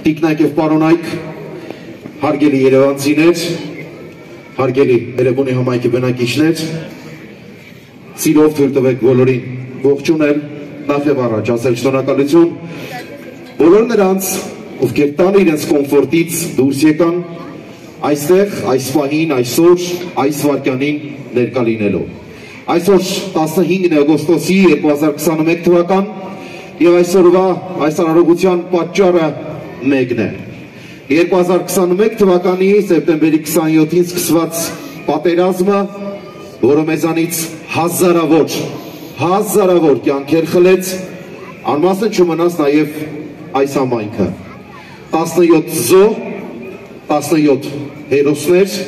Տիկնայք և պարոնայք, հարգելի երևանցիներ, հարգելի Երևանի համայնքի բնակիչներ, սիրով թույլ տվեք բոլորին ողջունել, նախ և առաջ ասել շնորհակալություն բոլոր նրանց, ովքեր տանը իրենց կոմֆորտից դուրս եկան, այստեղ, այս պահին, այսօր, այս վայրկյանին ներկա լինելով։ Այսօր 15 օգոստոսի 2021 թվական և այսօրվա այս արարողության պատճառը մեկն է։ 2021 թվականի սեպտեմբերի 27-ին սկսված պատերազմը, որը մեզանից հազարավոր կյանքեր խլեց, անմասն չմնաց նաև այս համայնքը։ 17 զոհ, 17 հերոսներ,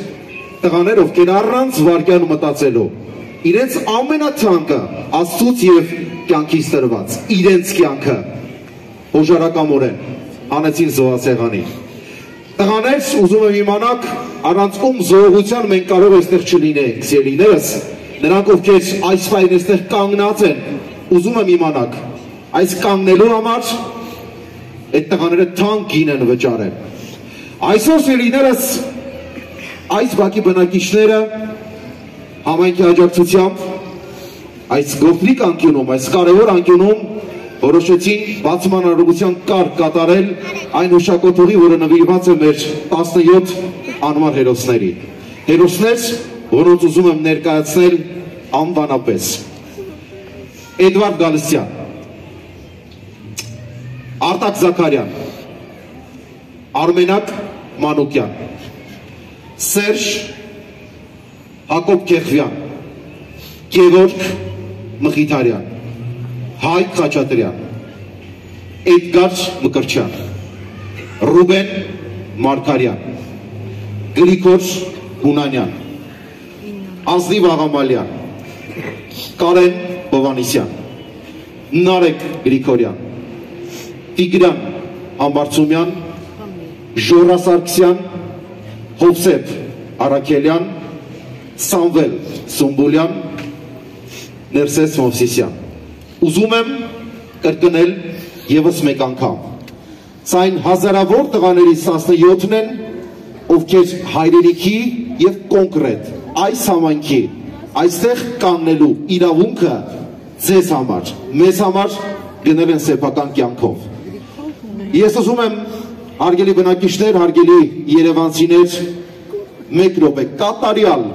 տղաներ, ովքեր առանց վայրկյան մտածելու, իրենց ամենաթանկը Աստծուց և կյանքից տրված, իրենց կյանքը հոժարակամորեն հանեցին զոհասեղանին։ Տղաներ, ուզում եմ իմանաք, առանց ում զոհության մենք կարող այստեղ չլինենք, սիրելիներս, նրանք ովքեր այս պահին այստեղ կանգնած են, ուզում եմ իմանաք, այս կանգնելու համար այդ տղաները թանկ գին են վճարել։ Այսօր, սիրելիներս, այս բակի բնակիչները համայնքի աջակցությամբ այս գործնիկ անկյունում, այս կարևոր անկյունում որոշեցին բացման արարողության կարգ կատարել այն հուշակոթողի, որը նվիրված է մեր 17 անմար հերոսների։ Հերոսներ, որոնց ուզում եմ ներկայացնել անվանապես։ Էդվարդ Գալստյան, Արտակ Զաքարյան, Արմենակ Մանուկյան, Սերժ Հակոբ Քեխվյան, Գևորգ Մխիթարյան, Հայկ Խաչատրյան, Էդգար Մկրտչյան, Ռուբեն Մարգարյան, Գրիգոր Հունանյան, Ազնիվ Աղամալյան, Կարեն Հովանիսյան, Նարեկ Գրիգորյան, Տիգրան Համբարձումյան, Ժորա Սարգսյան, Հովսեփ Արաքելյան, Սամվել Սումբուլյան, Ներսես Մովսիսյան։ Ուզում եմ կրկնել ևս մեկ անգամ։ Սա այն հազարավոր տղաներից 17-ն են, ովքեր հայրենիքի և կոնկրետ այս համայնքի այստեղ կանգնելու իրավունքը ձեզ համար, մեզ համար գնել են սեփական կյանքով։ Ես ուզում եմ, հարգելի բնակիչներ, հարգելի երևանցիներ, մեկ րոպե կատարյալ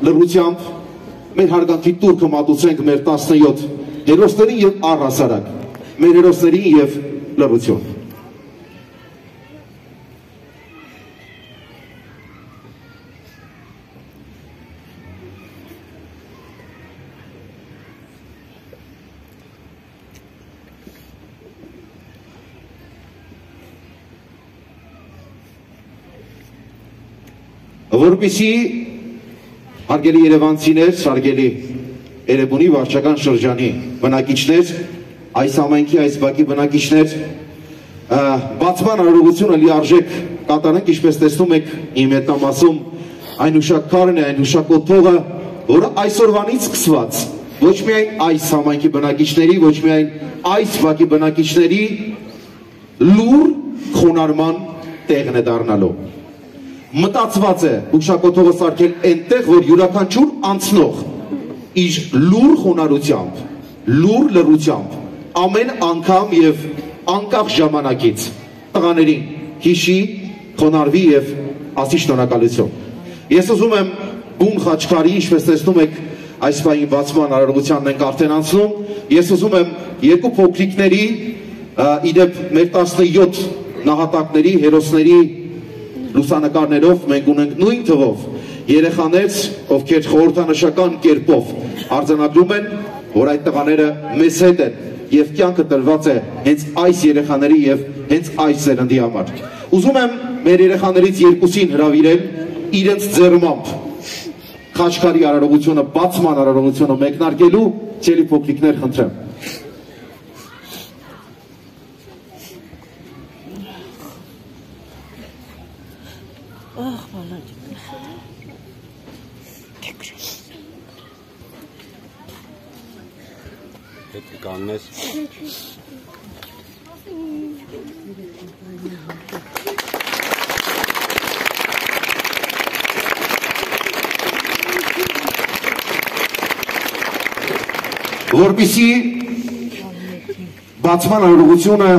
լռությամբ մեր հարգանքի տուրքը մատուցենք մեր 17 հերոսներին և առհասարակ մեր հերոսներին և լռություն։ Որպեսզի հարգելի երևանցիներ, հարգելի Երևանի վարչական շրջանի բնակիչներ, այս համայնքի, այս բակի բնակիչներ, բացման արարողությունը լիարժեք կատարենք, ինչպես տեսնում եք իմ հետնամասում, այն հուշաքարն է, այն հուշակոթողը, որը այսօրվանից սկսված ոչ միայն այս համայնքի բնակիչների, ոչ միայն այս բակի բնակիչների լուր խոնարհման տեղն է դառնալու։ Մտածված է հուշակոթողը սարքել այնտեղ, որ յուրաքանչյուր անցնող իր լուր խոնարհությամբ, լուր լռությամբ, ամեն անգամ և անկախ ժամանակից տղաներին հիշի, խոնարհվի և ասի շնորհակալություն։ Ես ուզում եմ բուն խաչքարի, ինչպես տեսնում եք, այս պահին բացման արարողությանն ենք արդեն անցնում, ես ուզում եմ երկու փոքրիկների, իդեպ մեր 17 նահատակների, հերոսների լուսանկարներով մենք ունենք նույն թվով երեխաներ, ովքեր խորհրդանշական կերպով արձանագրում են, որ այդ տղաները մեզ հետ են և կյանքը տրված է հենց այս երեխաների և հենց այս սերնդի համար։ Ուզում եմ մեր երեխաներից երկուսին հրավիրել իրենց ձեռմամբ խաչքարի արարողությունը, բացման արարողությունը մեկնարկելու, ցելի փոքրիկներ խնդրեմ։ Կանգնես որպեսզի բացման արարողությունը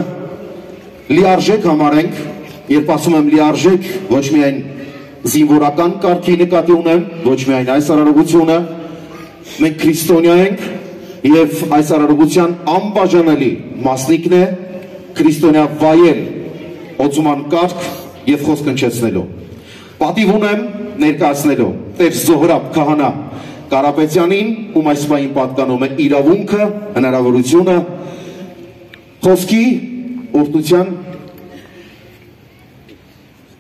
լիարժեք համարենք, երբ ասում եմ լիարժեք, ոչ միայն զինվորական կարգի նկատի ունեմ, ոչ միայն այս արարողությունը, մենք քրիստոնյա ենք եւ այս արարողության անբաժանելի մասնիկն է քրիստոնյա վայել օծման կարգ եւ խոսք հնչեցնելու։ Պատիվ ունեմ ներկայացնելու Տեր Զոհրաբ քահանա Կարապետյանին, ում այս պահին պատկանում է իրավունքը, հնարավորությունը խոսքի, օրհնության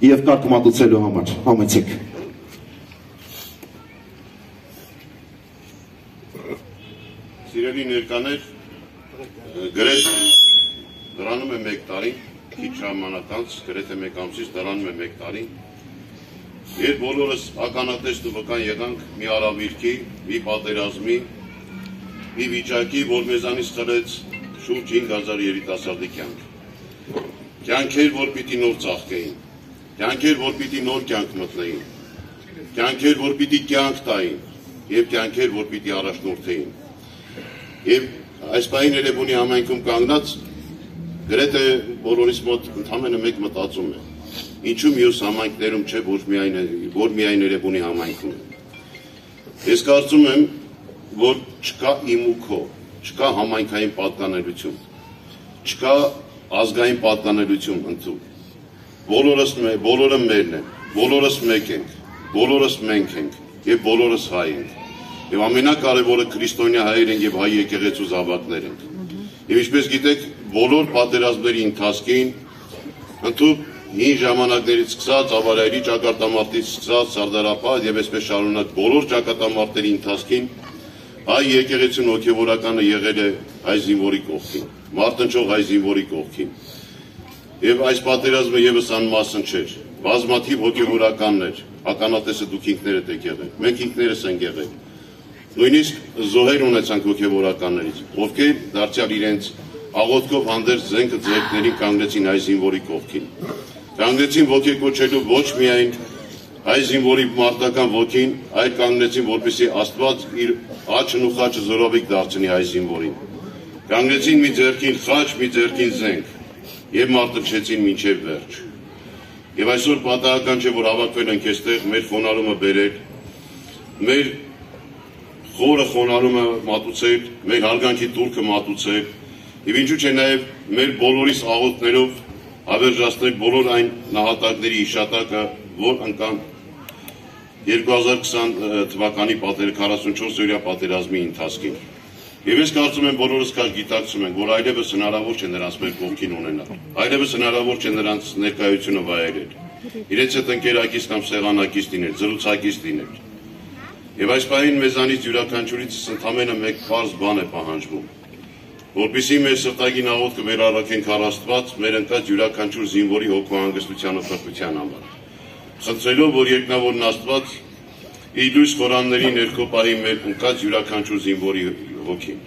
եւ կարգ համար։ Համեցեք։ Սիրելի ներկաներ, գրեթե դրանում է 1 տարի, քիչ ժամանակ անց, գրեթե 1 ամսից դրանում է 1 տարի, երբ բոլորս ականատես տվական եղանք մի արավիրքի, մի պատերազմի, մի վիճակի, որ մեզանից խլեց շուրջ 5000 երիտասարդի կյանք։ Կյանքեր, որ պիտի նոր ծաղկեին, կյանքեր, որ պիտի նոր կյանք մտնեին, կյանքեր, որ պիտի կյանք տային, եւ կյանքեր, որ պիտի առաջնորդեին։ Եվ այս պահին Էրեբունի համայնքում կանգնած գրեթե բոլորիս մոտ ընդամենը մեկ մտածում է. ինչու մյուս համայնքներում չէ, որ միայն Էրեբունի համայնքում է։ Ես կարծում եմ, որ չկա իմ ու քո, չկա համայնքային պատկանելություն, չկա ազգային պատկանելություն ընդհանուր։ Բոլորը մերն են, բոլորս մեկ ենք, բոլորս մենք ենք եւ բոլորս հայ ենք։ Եվ ամենակարևորը քրիստոնյա հայեր են եւ հայ եկեղեցու զավակներ ենք։ Եվ ինչպես գիտեք, բոլոր պատերազմների ընթացքին ընդհանուր հին ժամանակներից սկսած, ավարայրի ճակատամարտից սկսած, Սարդարապատ եւ այսպես շարունակ բոլոր ճակատամարտերի ընթացքին հայ եկեղեցուն հոգեվորականը եղել է հայ զինվորի կողքին, մարտնչող հայ զինվորի կողքին։ Եվ այս պատերազմը եւս անմասն չէր։ Բազմաթիվ հոգեվորականներ, ականատեսը դուք ինքներդ եք եղել, մենք ինքներս ենք եղել։ Նույնիսկ զոհեր ունեցանք հոգեվորականներից, ովքեր դարձյալ իրենց աղոթքով հանդերձ զենքը ձեռքներին կանգնեցին հայ զինվորի կողքին։ Կանգնեցին ոգեկոչելու ոչ միայն հայ զինվորի մարտական ոգին, այլ կանգնեցին, որպեսզի Աստված իր աչքն ու խաչը զորովիկ դարձնի հայ զինվորին։ Կանգնեցին մի ձեռքին խաչ, մի ձեռքին զենք եւ մարտնչեցին մինչեւ վերջ։ Եվ այսօր պատահական չէ, որ հավաքվել ենք այստեղ մեր խոնարհումը բերել, մեր խորը խոնարհումը մատուցել, մեր հարգանքի տուրքը մատուցել, եւ ինչու՞ չէ նաեւ մեր բոլորիս աղոթներով հավերժացնել բոլոր այն նահատակների իշատակը, որ ընկան 2020 թվականի 44-օրյա պատերազմի ընթացքին։ Եվ ես կարծում եմ բոլորս գիտակցում ենք, որ այլևս հնարավոր չէ նրանց մեր կողքին ունենալ, այլևս հնարավոր չէ նրանց ներկայությունը վայելել, իրենց հետ ընկերակից կամ սեղանակից լինել, զրուցակից լինել։ Եվ այս պահին մեզանից յուրաքանչյուրից ընդամենը մեկ պարզ բան է պահանջվում, որպեսզի մեր սրտագին աղոթքը վերառաքենք առ Աստված, մեր ընկած յուրաքանչյուր զինվորի հոգեվորության ու փրկության համար։ Խնդրելով, որ երկնավորն Աստված իր լույս խորանների ներքո պահի մեր ընկած յուրաքանչյուր զինվորի հոգին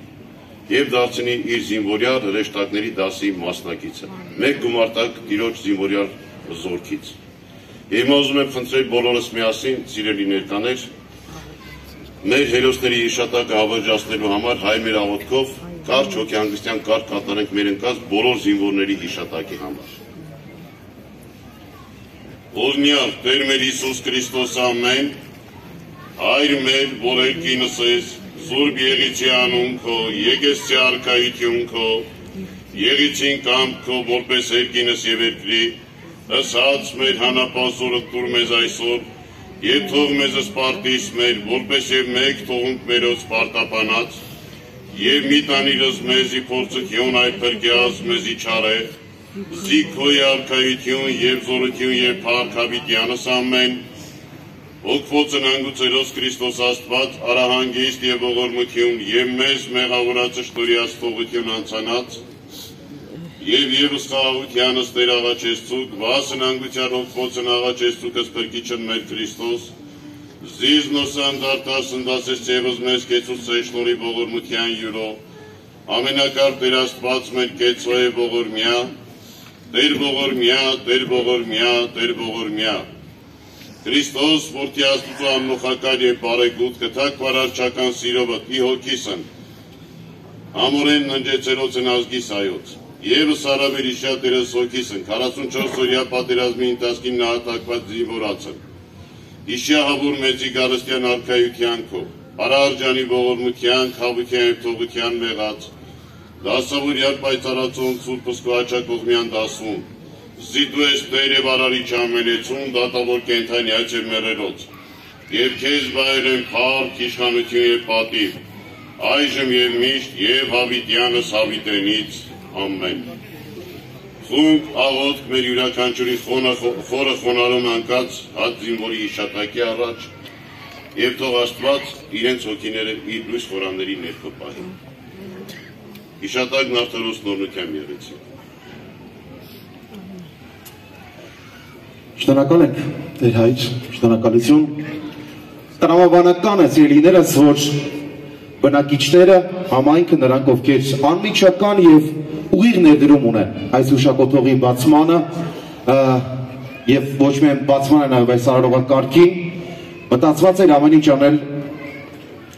եւ դարձնի իր զինվորյալ հրեշտակների դասի մասնակիցը, մեկ գումարտակ տիրոջ զինվորյալ զորքից։ Եվ ուզում եմ խնդրել բոլորս միասին, սիրելի ներկաներ, մեր հերոսների իշատակը հավերժացնելու համար հայ մեր աղոթքով կարճ հոգեհանգստյան կարգ կատարենք մեր ընկած բոլոր զինվորների իշատակի համար։ Օրհնյալ Տեր մեր Հիսուս Քրիստոս ամեն, Հայր մեր, որ երկինս ես, Սուրբ Եղիցի անուն քո, եկեղեցի արքայություն քո, եղիցին կամք քո, որպես երկինս եւ երկրի, ըսած մեր հանապազորը տուր մեզ այսօր, եւ թող մեզ սպարտիս մեր, որպես եւ մեկ թողունք մերոց պարտապանած, եւ մի տանիրս մեզի փորձություն այդ փրկյաս մեզի չարե, զիքոյ արքայություն եւ զորություն եւ փառքավիտյանս ամեն, Ոգվոցն անգուցելոս Քրիստոս Աստված, արահանգիստ եւ ողորմություն եւ մեզ մեղավորած շտորիած թողություն անցանած, եւ Եվս խաղաղությանս Տեր աղաչեցուկ, վասն անգության ոգվոցն աղաչեցուկս փրկիչն մեր Քրիստոս, զիզնոսան դարտաս ընդասես ծևս մեզ կեցուց սեշնորի ողորմության յուրո, ամենակար Տեր Աստված մեր կեցո է ողորմյա, Տեր ողորմյա, Տեր ողորմյա, Տեր ողորմյա, Քրիստոս, որտի Աստուծո աննոխակար եւ բարեգութ կթակ վարարչական սիրովը ի հոգիսն, ամորեն ննջեցերոցն ազգիս հայոց, Եվս արավերի շատերս հոգիսն, 44 օրյա պատերազմի ընթացքին նահատակված զինվորացն, Իշիահավոր մեծի գարստյան արքայության քով, Արարջանի ողորմության, խավության և թողության մեղած, դասավորյալ պայծարացուն սուրպսկու աչակողմյան դասվում, զիդու ես տեր և արարիչ ամենեցուն, դատավոր կենթանի աչ և մերերոց, և կեզ բայր են փառք, իշխանություն և պատիվ, այժմ և միշտ և հավիտյանս հավիտենից, ամեն։ Խունգ աղոտք մեր յուրաքանչյուրի խորը խոնարհում անկած հատ զինվորի իշատակի առաջ և թող Աստված իրենց հոգիները իր լույս խորանների ներքո պահի։ Իշատակն արդարոց նորնությամբ եղեցի։ Շնորհակալ ենք, Տեր Հայր, շնորհակալություն։ Տրամաբանական է, սիրելիներս, որ բնակիչները, համայնքը, նրանք ովքեր անմիջական և ուղիղ ներդրում ունեն այս հուշակոթողի բացմանը և ոչ միայն բացմանը, նաև այս արարողակարգին, մտածված էր ամեն ինչ անել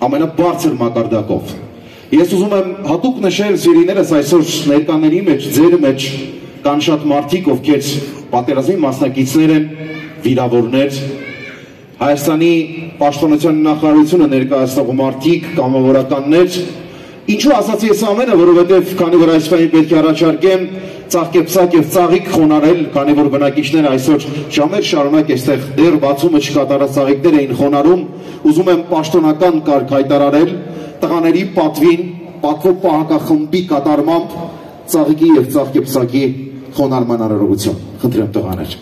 ամենաբարձր մակարդակով։ Ես ուզում եմ հատուկ նշել, սիրելիներս, այսօր ներկաների մեջ, ձեր մեջ կան շատ մարդիկ, ովքեր պատերազմի մասնակիցներ են, վիրավորներ, Հայաստանի պաշտպանության նախարարությունը ներկայացնող մարդիկ, կամավորականներ, ինչու ասացի ես ամենը, որովհետև քանի որ այսօր պետք է առաջարկեմ ծաղկեպսակ և ծաղիկ խոնարհել, քանի որ բնակիչները այսօր ժամեր շարունակ այստեղ դեռ բացումը չկատարած ծաղիկներ էին խոնարհում, ուզում եմ պաշտոնական կարգ հայտարարել տղաների պատվին, պատվո պահակախմբի կատարմամբ ծաղիկի և ծաղկեպսակի խոնարհման արարողություն։ Խնդրեմ տղաներ։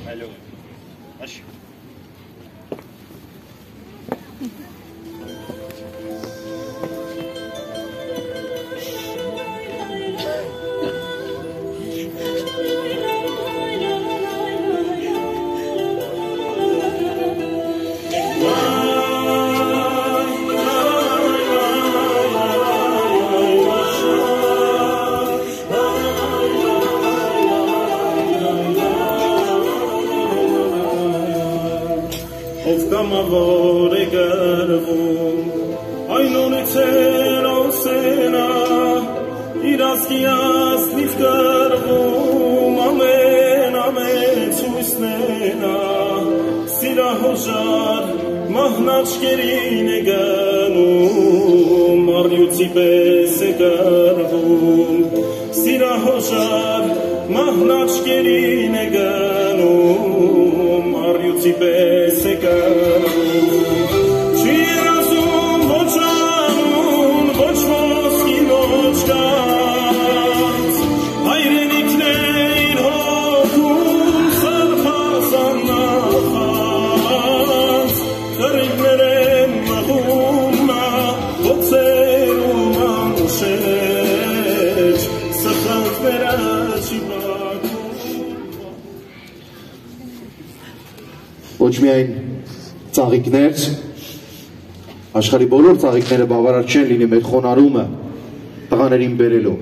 Ոչ միայն ծաղիկներ, աշխարհի բոլոր ծաղիկները բավարար չեն լինի մեր խոնարհումը տղաներին բերելու։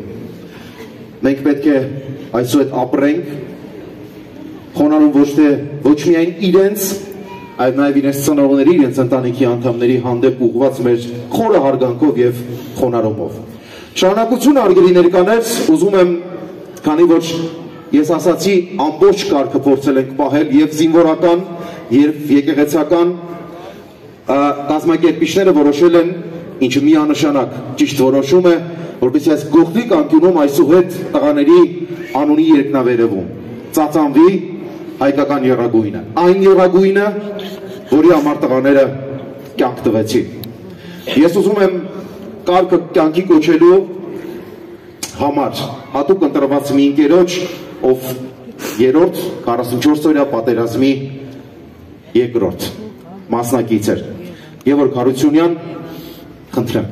Մենք պետք է այսուհետ ապրենք, խոնարհում ոչ միայն իրենց, այլ նաև իրենց ծնողների, իրենց ընտանիքի անդամների հանդեպ ուղղված մեր խորը հարգանքով և խոնարհումով։ Շարունակություն հարգելի ներկաներ, ուզում եմ, քանի որ ես ասացի ամբողջ կարգը փորձել ենք պահել և զինվորական և եկեղեցական կազմակերպիչները որոշել են, ինչը միանշանակ ճիշտ որոշում է, որպեսզի այս գողտրիկ անկյունում այսուհետ տղաների անունի երկնավերևում ծածանվի հայկական եռագույնը, այն եռագույնը, որի համար տղաները կյանք տվեցին։ Ես ուզում եմ կարգը կյանքի կոչելու համար հատուկ ընտրված մի ընկերոջ, ով երրորդ 44 օրյա պատերազմի երկրորդ մասնակից էր, Գևորգ Հարությունյան, խնդրեմ։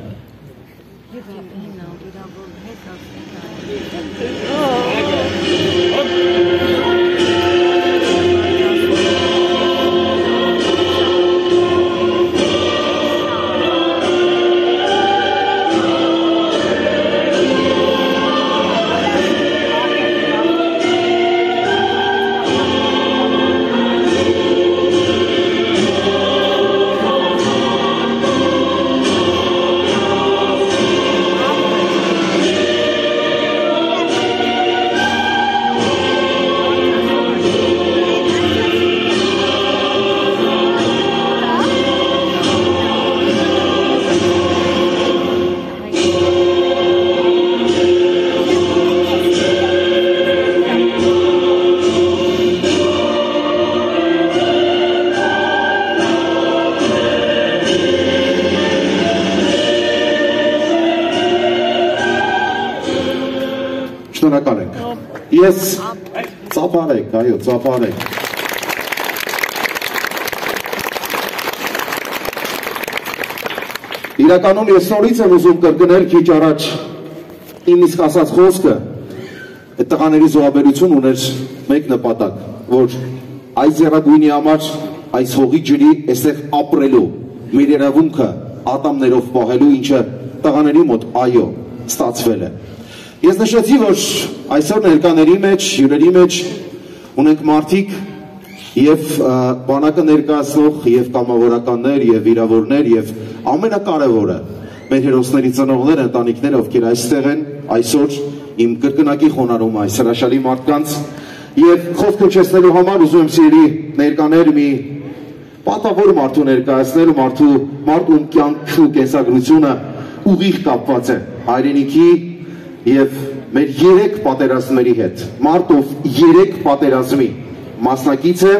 Ես ծափարեք, այո, ծափարեք։ Իրականում ես նորից եմ ուզում կրկնել քիչ առաջ իմ իսկ ասած խոսքը, այդ տղաների զոհաբերություն ուներ մեկ նպատակ, որ այս երագույնի համար այս հողի ջրի այստեղ ապրելու մեր երևունքը ատամներով պահելու, ինչը տղաների մոտ այո ստացվել է։ Ես նշեցի, որ այսօր ներկաների մեջ, հյուրերի մեջ ունենք մարդիկ եւ բանակը ներկայացնող եւ կամավորականներ եւ վիրավորներ եւ ամենակարևորը մեր հերոսների ծնողները, ընտանիքները, ովքեր այստեղ են այսօր իմ կրկնակի խոնարհում այս հրաշալի մարդկանց եւ խոսք հնչեցնելու համար ուզում եմ սիրելի ներկաներ մի պատահոր մարդու ներկայացնել, մարդու կյանքի ու կենսագրությունը ուղիղ կապված է հայրենիքի եւ մեր 3 պատերազմների հետ։ Մարտով 3 պատերազմի մասնակից է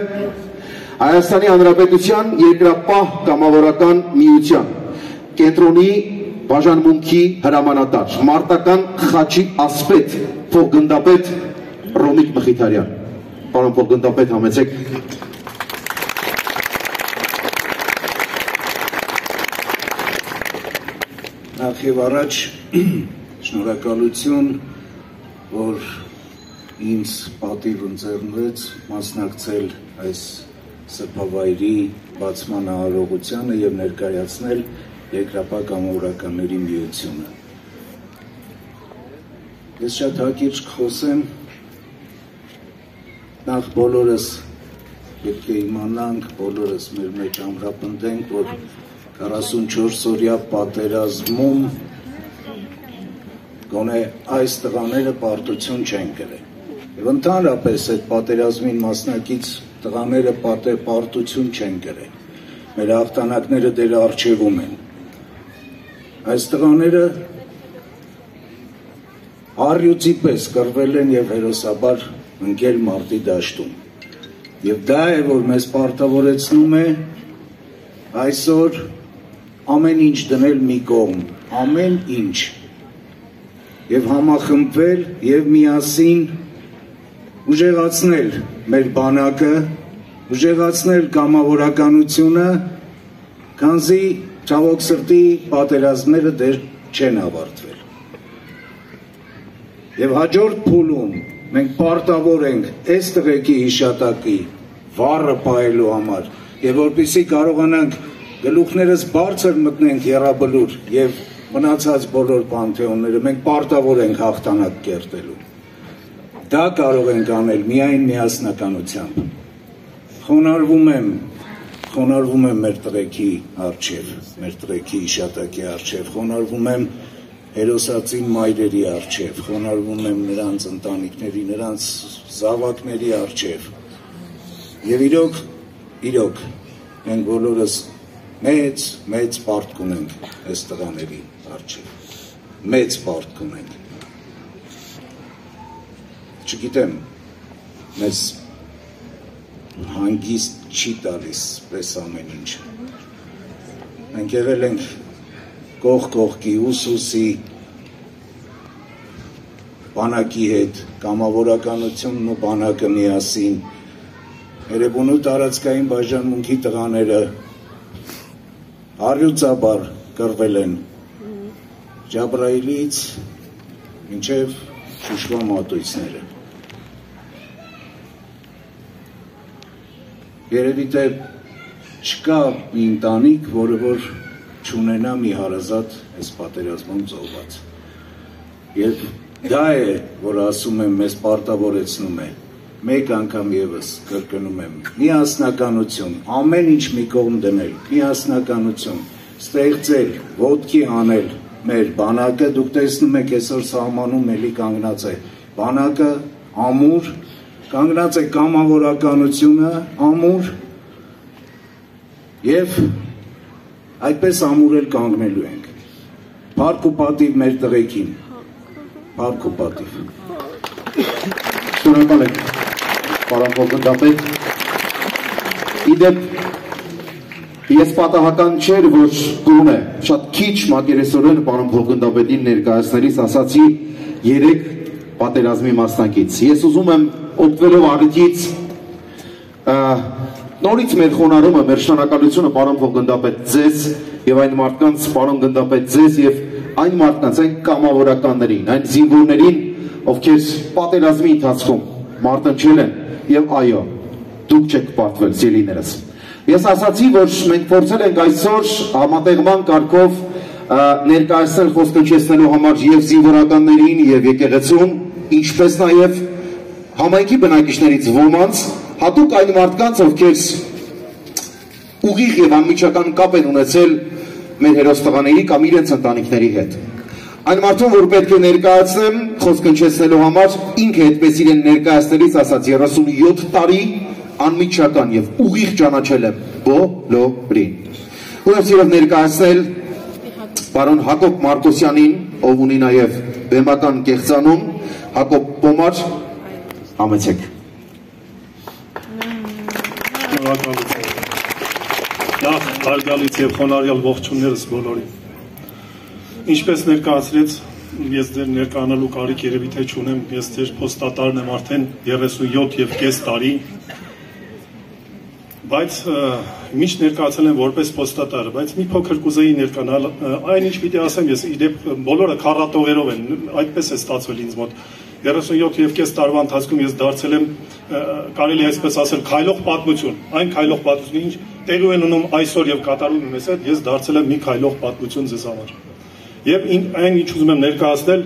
Հայաստանի Հանրապետության երկրապահ կամավորական միության կենտրոնի բաժանմունքի հրամանատար, մարտական խաչի ասպետ, փոխգնդապետ Ռոմիկ Մխիթարյան։ Պարոն փոխգնդապետ, համեցեք։ Նախ եւ առաջ շնորհակալություն, որ ինձ պատիվ ընձեռնվեց մասնակցել այս սրբավայրի բացման արարողությանը եւ ներկայացնել երկրապահ կամավորականների միությունը։ Ես շատ հակիրճ կխոսեմ, նախ բոլորս պետք է իմանանք, բոլորս մեր մեջ ամրապնդենք, որ 44-օրյա պատերազմում գոնե այս տղաները պարտություն չեն կրել։ Եվ ընդհանրապես այդ պատերազմին մասնակից տղաները պարտություն չեն կրել։ Մեր հաղթանակները դեռ առջևում են։ Այս տղաները առյուծի պես կռվել են եւ հերոսաբար ընկել մարտի դաշտում։ Եվ դա է, որ մեզ պարտավորեցնում է այսօր ամեն ինչ դնել մի կողմ, ամեն ինչ, եւ համախմբվել եւ միասին ուժեղացնել մեր բանակը, ուժեղացնել կամավորականությունը, քանզի ցավոք սրտի պատերազմները դեռ չեն ավարտվել։ Եվ հաջորդ փուլում մենք պարտավոր ենք այս տղեկի հիշատակի վառը պահելու համար, եւ որպեսզի կարողանանք գլուխներս բարձր մտնենք եռաբլուր եւ մնացած բոլոր պանթեոնները մենք պարտավոր ենք հաղթանակ կերտելու։ Դա կարող ենք անել միայն միասնականությամբ։ Խոնարհվում եմ մեր տղեկի առջև, մեր տղեկի հիշատակի առջև, խոնարհվում եմ հերոսացին մայրերի առջև, խոնարհվում եմ նրանց ընտանիքների, նրանց զավակների առջև։ Եվ իրոք մենք բոլորս մեծ պարտք ունենք այս տղաների առջև, մեծ պարտք ունենք։ Չգիտեմ, մեզ հանգիստ չի տալիս պես ամեն ինչ։ Մենք եղել ենք կողքի, ուսի, բանակի հետ, կամավորականությունն ու բանակը միասին, Երևանու տարածքային բաժանմունքի տղաները առյուծաբար կռվել են Ջաբրայիլից մինչև Շուշվա մատույցները։ Երևի թե չկա մի ընտանիք, որը որ չունենա մի հարազատ այս պատերազմում ծովված։ Եվ դա է, որ ասում եմ, մեզ պարտավորեցնում է, մեկ անգամ եւս կրկնում եմ, միասնականություն, ամեն ինչ մի կողմ դնել, միասնականություն, ստեղծել, ոտքի անել մեր բանակը, դուք տեսնում եք այսօր սահմանում էլի կանգնած է բանակը ամուր, կանգնած է կամավորականությունը ամուր եւ այդպես ամուր էլ կանգնելու ենք։ Փառք ու պատիվ մեր տղեկին, փառք ու պատիվ։ Շնորհակալ եմ, պարոն փոխգնդապետ։ Իդեպ ես պատահական չէր, որ գոնե շատ քիչ մակերեսորեն պարոն փոխգնդապետին ներկայացնելիս ասացի 3 պատերազմի մասնակից։ Ես ուզում եմ օգտվելով առիթից նորից մեր խոնարհումը, մեր շնորհակալությունը պարոն փոխգնդապետ ձեզ եւ այն մարդկանց, պարոն գնդապետ ձեզ եւ այն մարդկանց, այն կամավորականներին, այն զինվորներին, ովքեր պատերազմի ընթացքում մարտնչել են եւ այո, դուք չեք պարտվել, սիրելիներս։ Ես ասացի, որ մենք փորձել ենք այսօր համատեղման կարգով ներկայացնել խոսքնչեցնելու համար եւ զինվորականներին եւ եկեղեցուն, ինչպես նաեւ համայնքի բնակիչներից ոմանց, հատուկ այն մարդկանց, ովքեր ուղիղ եւ անմիջական կապ են ունեցել մեր հերոստղաների կամ իրենց ընտանիքների հետ։ Այն մարդուն, որ պետք է ներկայացնեմ խոսքնչեցնելու համար, ինքը այդպես իրեն ներկայացնելիս ասաց 37 տարի անմիջական եւ ուղիղ ճանաչել եմ բոլորին։ Ուրեմն սիրով ներկայացնել պարոն Հակոբ Մարտոսյանին, ով ունի նաեւ բեմական կեղծանուն, Հակոբ Պոմար, համեցեք։ Նախ հարգալից եւ խոնարհյալ ողջուններս բոլորին։ Ինչպես ներկայացրեց, ես դեռ ներկայանալու կարիք երևի թե չունեմ, ես դեռ փոստատարն եմ արդեն 37.5 տարի, բայց միշտ ներկայացել եմ որպես փոստատար, բայց մի փոքր կուզեի ներկանալ, այնինչ պիտի ասեմ, ես իդեպ բոլորը քառատողերով են, այդպես է ստացվել ինձ մոտ։ 37.5 տարվա ընթացքում ես դարձել եմ, կարելի է այսպես ասել, քայլող պատմություն, այն քայլող պատմությունը, ինչ տեղի են ունում այսօր եւ կատարում եմ ես, ես դարձել եմ մի քայլող պատմություն ձեզ համար։ Եվ այն ինչ ուզում եմ ներկայացնել,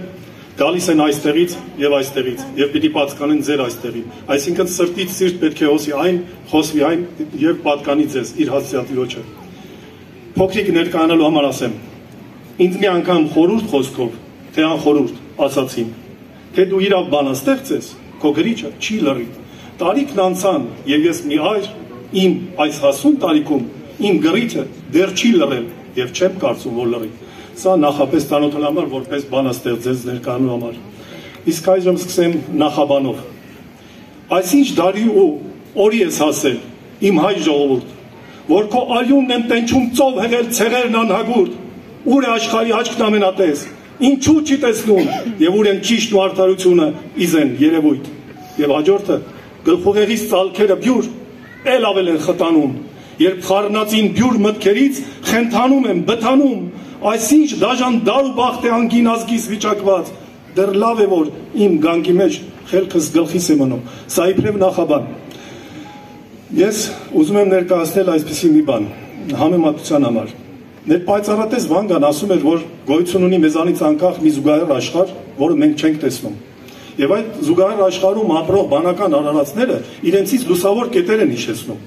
գալիս են այստեղից եւ այստեղից, եւ պիտի պատկանեն ձեր այստեղին։ Այսինքն սրտից սիրտ պետք է խոսվի այն եւ պատկանի ձեզ իր հասցեատիրոջը։ Փոքրիկ ներկայանալու համար ասեմ, ինձ մի անգամ խորհուրդ խոսքով, թե անխորհուրդ ասացին, թե դու իրավ բանաստեղծ ես, քո գրիչը չի լռի։ Տարիքն անցան եւ ես մի այր իմ այս հասուն տարիքում իմ գրիչը դեռ չի լռել եւ չեմ կարծում որ լռի։ Սա նախապես ծանոթանալ համար որպես բանաստեղծ ձեզ ներկայանալու համար։ Իսկ այժմ սկսեմ նախաբանով։ Այսինչ դարի ու օրի ես հասել իմ հայ ժողովուրդ, որ քո արյունն են տենչում ծով հեղել ցեղերն անհագուրդ, ուր է աշխարհի աչքն ամենատես, ինչու չի տեսնում եւ ուր են ճիշտն ու արդարությունը իզեն երևույթ։ Եվ հաջորդը գլխուղեղից ծալքերը բյուր էլ ավել են խտանում, երբ խառնածին բյուր մտքերից խենթանում եմ, բթանում, այսինչ դաժան դար ու բախտ է անգին ազգիս վիճակված, դեռ լավ է որ իմ գանգի մեջ խելքս գլխիս է մնում։ Սա իբրև նախաբան։ Ես ուզում եմ ներկայացնել այսպիսի մի բան, համեմատության համար։ Ներպայծառատես Վանգան ասում էր, որ գոյություն ունի մեզանից անկախ մի զուգահեռ աշխարհ, որը մենք չենք տեսնում։ Եվ այդ զուգահեռ աշխարհում ապրող բանական արարածները իրենցից լուսավոր կետեր են հիշեցնում։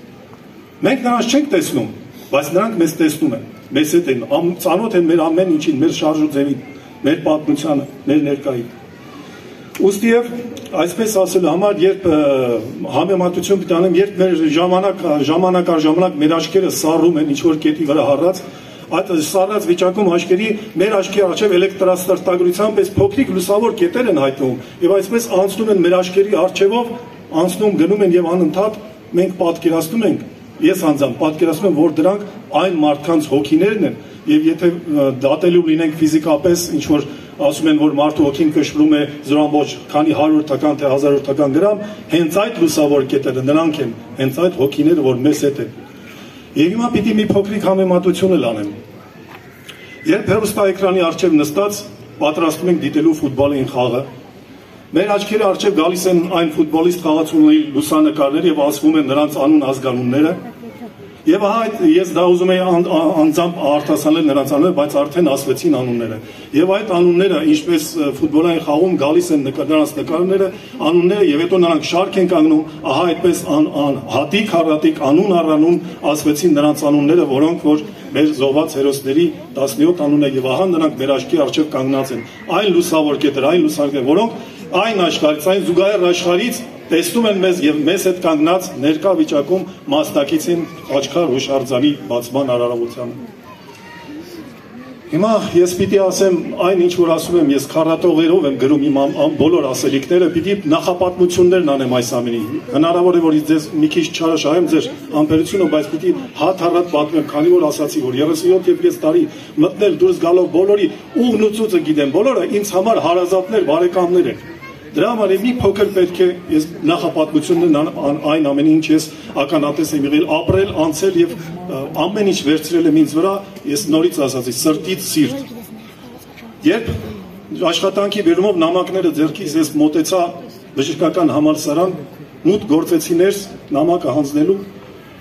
Մենք նրանց չենք տեսնում, բայց նրանք մեզ տեսնում են, մեզ հետ են, ծանոթ են մեր ամեն ինչին, մեր շարժուձևին, մեր պատմությանը, մեր ներկային։ Ուստիև այսպես ասելու համար, երբ համեմատություն պիտի անեմ, երբ մեր ժամանակ առ ժամանակ մեր աչքերը սառում են ինչ-որ կետի վրա հառած, այդ սառած վիճակում աչքերի մեր աչքի առջև էլեկտրաստրտագրությամբ այս փոքրիկ լուսավոր կետեր են հայտնվում եւ այսպես անցնում են մեր աչքերի առջևով, անցնում գնում են եւ անընդհատ մենք պատկերացնում ենք, ես անձամբ պատկերացնում եմ, որ դրանք այն մարդկանց հոգիներն են եւ եթե դատելու լինենք ֆիզիկապես ինչ որ ասում են, որ մարդու հոգին կշռում է 0.5 քանի 100-ական թե 1000-ական գրամ, հենց այդ լուսավոր կետերը նրանք են, հենց այդ հոգիները, որ մեզ հետ են։ Եվ հիմա պիտի մի փոքրիկ համեմատություն էլ անեմ։ Երբ հեռուստաէկրանի առջև նստած պատրաստում ենք դիտելու ֆուտբոլային խաղը, մեր աչքերի առջև գալիս են այն ֆուտբոլիստ խաղացողների լուսանկարները եւ ասվում են նրանց անուն ազգանունները։ Եւ ահա ես դա ուզում եի անձամբ արտասանել նրանց անունները, բայց արդեն ասվեցին անունները։ Եվ այդ անունները, ինչպես ֆուտբոլային խաղում գալիս են նրանց նկարները, անունները եւ հետո նրանք շարք են կանգնում, ահա այդպես հատիկ առատիկ անուն առանուն ասվեցին նրանց անունները, որոնք որ մեր զոհված հերոսների 17 անուն է եւ ահա նրանք մեր աչքի առջև կանգնած են։ Այն լուսավոր կետեր, այն լուսանկարներ, որոնք այն աշխարհից, այն զուգահեռ աշխարհից տեսնում են մեզ եւ մեզ հետ կանգնած ներկա վիճակում մասնակից են աչքար հուշարձանի բացման արարողությանը։ Հիմա ես պիտի ասեմ այն ինչ որ ասում եմ, ես քառատողերով եմ գրում իմ բոլոր ասելիքները, պիտի նախապատմություններն անեմ այս ամենի։ Հնարավոր է որ ձեզ մի քիչ չարաշահեմ ձեր ամբերությունը, բայց պիտի հատ-հառատ պատմեմ, քանի որ ասացի, որ 37.5 տարի մտնել դուրս գալով բոլորի ուղն ու ծուծը գիտեմ, բոլորը ինձ համար հարազատներ, բարեկամներ են։ Դրա համար մի փոքր պետք է ես նախապատմությունն այն ամեն ինչ ես ականատես եմ եղել, ապրել, անցել եւ ամեն ինչ վերցրել եմ ինձ վրա, ես նորից ասացի, սրտից սիրտ։ Երբ աշխատանքի բերումով նամակները ձեռքից ես մոտեցա բժշկական համալսարան, մուտք գործեցի ներս նամակը հանձնելու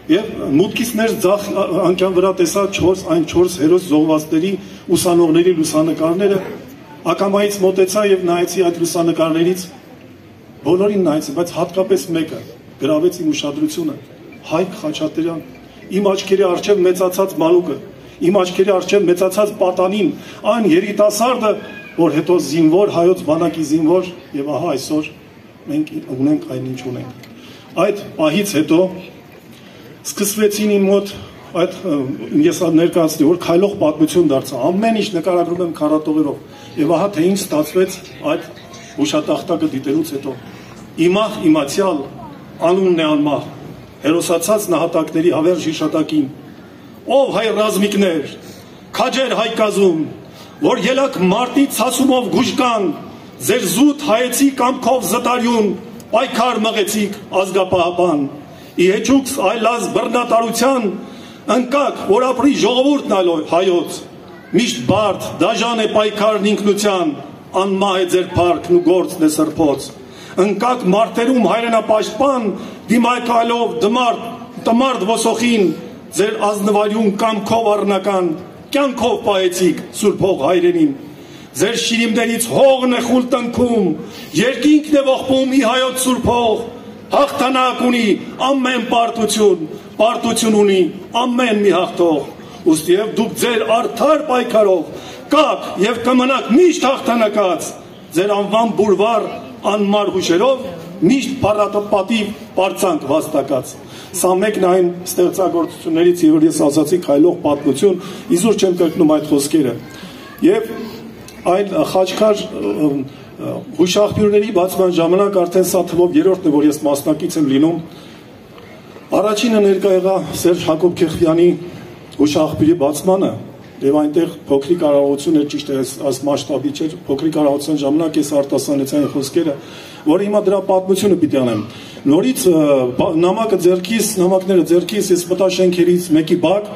եւ մուտքից ներս ձախ անկյան վրա տեսա 4 հերոս զոհվածների ուսանողների լուսանկարները, ակամայից մոտեցա եւ նայեցի այդ լուսանկարներից, բոլորին նայեցի, բայց հատկապես մեկը գրավեց իմ ուշադրությունը, Հայկ Խաչատրյան, իմ աչքերի առջև մեծացած Մալուկը, իմ աչքերի առջև մեծացած Պատանին, այն երիտասարդը, որ հետո զինվոր, հայոց բանակի զինվոր եւ ահա այսօր մենք ունենք այն ինչ ունենք։ Այդ պահից հետո սկսվեցին իմ մոտ այդ ես ներկայացնի, որ քայլող պատմություն դարձա, ամեն ինչ նկարագրում եմ քառատողերով եւ ահա թե ինչ ստացվեց այդ հուշատախտակը դիտելուց հետո։ Իմախ իմացյալ, անունն է անմահ, հերոսացած նահատակների հավերժ հիշատակին, ով հայ ռազմիկներ, քաջեր հայ կազում, որ ելակ մարտի ցասումով գուժկան, ձեր զուտ հայեցի կամքով զտարյուն, պայքար մղեցիք ազգապահապան, իհեչուքս այլազ բռնատարության, ընկակ, որ ապրի ժողովուրդն հայոց, միշտ բարդ, դաժան է պայքարն ինքնության, անմահ է ձեր փառքն ու գործն է սրբոց, ընկակ մարտերում հայրենապաշտպան, դիմայքալով տմարդ ոսոխին, ձեր ազնվարյուն կամքով առնական, կյանքով պահեցիք սուրբող հայրենին, ձեր շիրիմներից հողն է խուլ տնքում, երկինքն է ողբում ի հայոց սուրբող, հաղթանակ ունի ամեն պարտություն ունի ամեն մի հաղթող, ուստի եւ դուք ձեր արդար պայքարով կաք եւ կմնաք միշտ հաղթանակած, ձեր անվան բուրվար անմար հուշերով միշտ փառատապատիվ պարծանք վաստակած։ Սա մեկն այն ստեղծագործություններից, որ ես ասացի քայլող պատմություն, իզուր չեմ կրկնում այդ խոսքերը։ Եվ այն խաչքար հուշաղբյուրների բացման ժամանակ արդեն սա թվով երրորդն է, որ ես մասնակից եմ լինում։ Առաջինը ներկա եղա Սերժ Հակոբ Քեխվյանի հուշաղբյուրի բացմանը, եւ այնտեղ փոքրիկ արարողություն էր, ճիշտ է, այս մասշտաբի չէր, փոքրիկ արարողության ժամանակ ես արտասանեցի այն խոսքերը, որ հիմա դրա պատմությունը պիտի անեմ։ Նորից նամակները ձեռքիս ես մտա շենքերից մեկի բակ,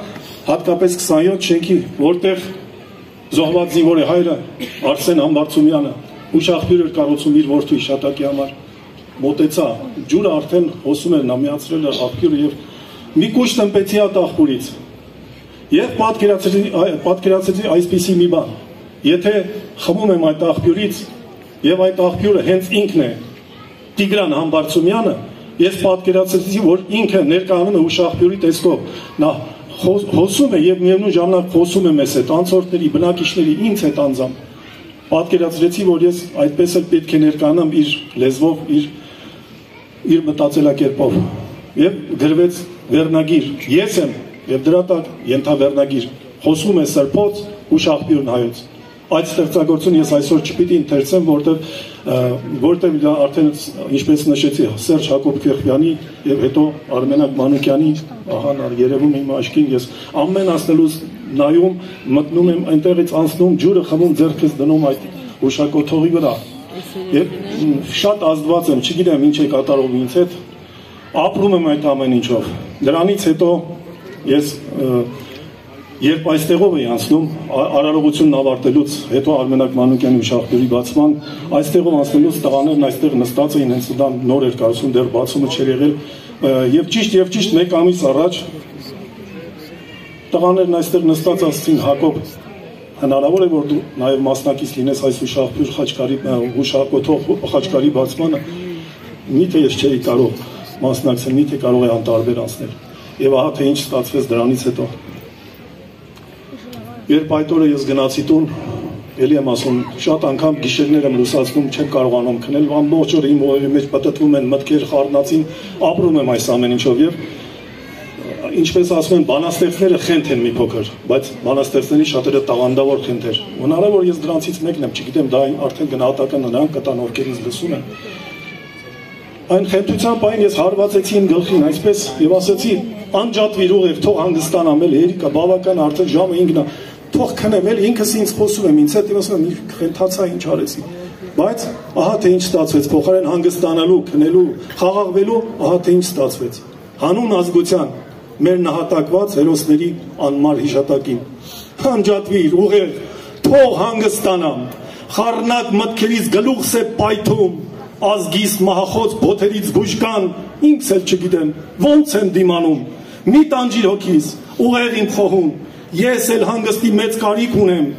հատկապես 27 շենքի, որտեղ զոհված զինվոր է հայրը Արսեն Համբարձումյանը, հուշաղբյուր էր կառուցում իր որդու հիշատակի համար, մոտեցա, ջուրը արդեն հոսում էր, նա միացրել էր աղբյուրը եւ մի կուշ տնպեցի այդ աղբյուրից եւ պատկերացրեցի այսպիսի մի բան, եթե խմում եմ այդ աղբյուրից եւ այդ աղբյուրը հենց ինքն է Տիգրան Համբարձումյանը, ես պատկերացրեցի, որ ինքը ներկայանում է հուշաղբյուրի տեսքով, նա հոսում է եւ միևնույն ժամանակ խոսում է մեզ հետ, անցորդների, բնակիչների, ինձ հետ անձամբ։ Պատկերացրեցի, որ ես այդպես էլ պետք է ներկայանամ իր լեզվով, իր մտածելակերպով։ Եվ գրվեց վերնագիր, ես եմ եւ դրա տակ ենթավերնագիր, խոսում է սրբոց հուշաղբյուրն հայոց։ Այդ ստեղծագործությունը ես այսօր չպիտի ընթերցեմ, որտեղ արդեն ինչպես նշեցի Սերժ Հակոբ Քեխվյանի եւ հետո Արմենակ Մանուկյանի, ահա երևում է իմ աչքին, ես ամեն ասնելուց նայում, մտնում եմ այնտեղից անցնում, ջուրը խմում, ձեռքս դնում այդ հուշակոթողի վրա։ Եվ շատ ազդված եմ, չգիտեմ ինչ է կատարում ինձ հետ, ապրում եմ այդ ամեն ինչով։ Դրանից հետո ես երբ այստեղով էի անցնում, արարողությունն ավարտելուց հետո Արմենակ Մանուկյանի հուշաղբյուրի բացման, այստեղով անցնելուց տղաներն այստեղ նստած էին, հենց դա նոր էր կարծում, դեռ բացումը չէր եղել, եւ ճիշտ մեկ ամիս առաջ տղաներն այստեղ նստած ասեցին Հակոբ, հնարավոր է որ դու նաեւ մասնակից լինես այս հուշաղբյուր հուշակոթող խաչքարի բացմանը, միթե ես չէի կարող մասնակցել, միթե կարող է անտարբեր անցնել։ Եվ ահա թե ինչ ստացվեց դրանից հետո։ Երբ այդ օրը ես գնացի տուն, էլի եմ ասում, շատ անգամ գիշերներ եմ լուսացնում, չեմ կարողանում քնել, ամբողջ օրը իմ օղի մեջ պտտվում են մտքեր, խառնածին, ապրում եմ այս ամեն ինչով եւ ինչպես ասում են, բանաստեղծները խենթ են մի փոքր, բայց բանաստեղծների շատերը տաղանդավոր խենթեր։ Հնարավոր ես դրանցից մեկն եմ, չգիտեմ, դա արդեն գնահատական նրանք կտան, ովքեր ինձ լսում են։ Այն խենթության պահին ես հարվածեցի իմ գլխին այսպես եւ ասացի, անջատվիր ուղիղ, թող հանգստանամ, էլ երիկա բավական արդեն ժամը 5-ն է, թող քնեմ, էլ ինքս ինձ խոսում եմ, ինձ հետ ասում եմ, խենթացա ինչ արեցի։ Բայց ահա թե ինչ ստացվեց, փոխարեն հանգստանալու, քնելու, խաղաղվելու, ահա թե ինչ ստացվեց։ Հանուն ազգության մեր նահատակված հերոսների անմար հիշատակին։ Անջատվիր, ուղեղ, թող հանգստանամ, խառնակ մտքերից գլուխս է պայթում, ազգիս մահախոց բոթերից բուժկան, ինքս էլ չգիտեմ, ոնց եմ դիմանում, մի տանջիր հոգիս, ուղեղ իմ խոհում, ես էլ հանգստի մեծ կարիք ունեմ,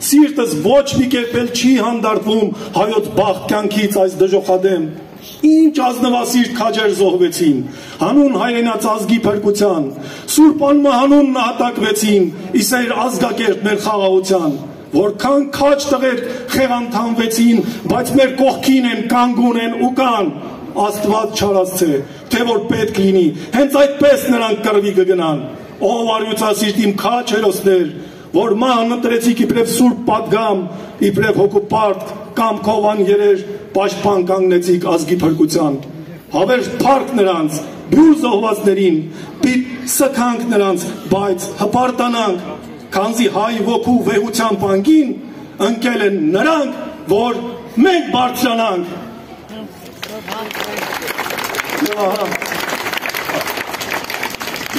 սիրտս ոչ մի կերպ էլ չի հանդարտվում հայոց բախտ կյանքից այս դժոխադեմ, ինչ ազնվասիրտ քաջեր զոհվեցին, հանուն հայրենաց ազգի փրկության, սուրբ անմահանուն նահատակվեցին, իսեր ազգակերտ մեր խաղաղության, որքան քաջ տղեր խեղանթանվեցին, բայց մեր կողքին են, կանգուն են ու կան, Աստված չարացե, թե որ պետք լինի, հենց այդպես նրանք կռվի կգնան, ով արյուծասիրտ իմ քաջ հերոսներ, որ ման ընտրեցիք իբրև սուրբ պատգամ, իբրև հոգուպարտ, կամքով աներեր, պաշտպան կանգնեցիք ազգի փրկության, հավերժ փառք նրանց, բյուր զոհվածներին, պիտ սքանք նրանց, բայց հպարտանանք, քանզի հայ ոգու վեհության պանգին ընկել են նրանք, որ մենք բարձրանանք։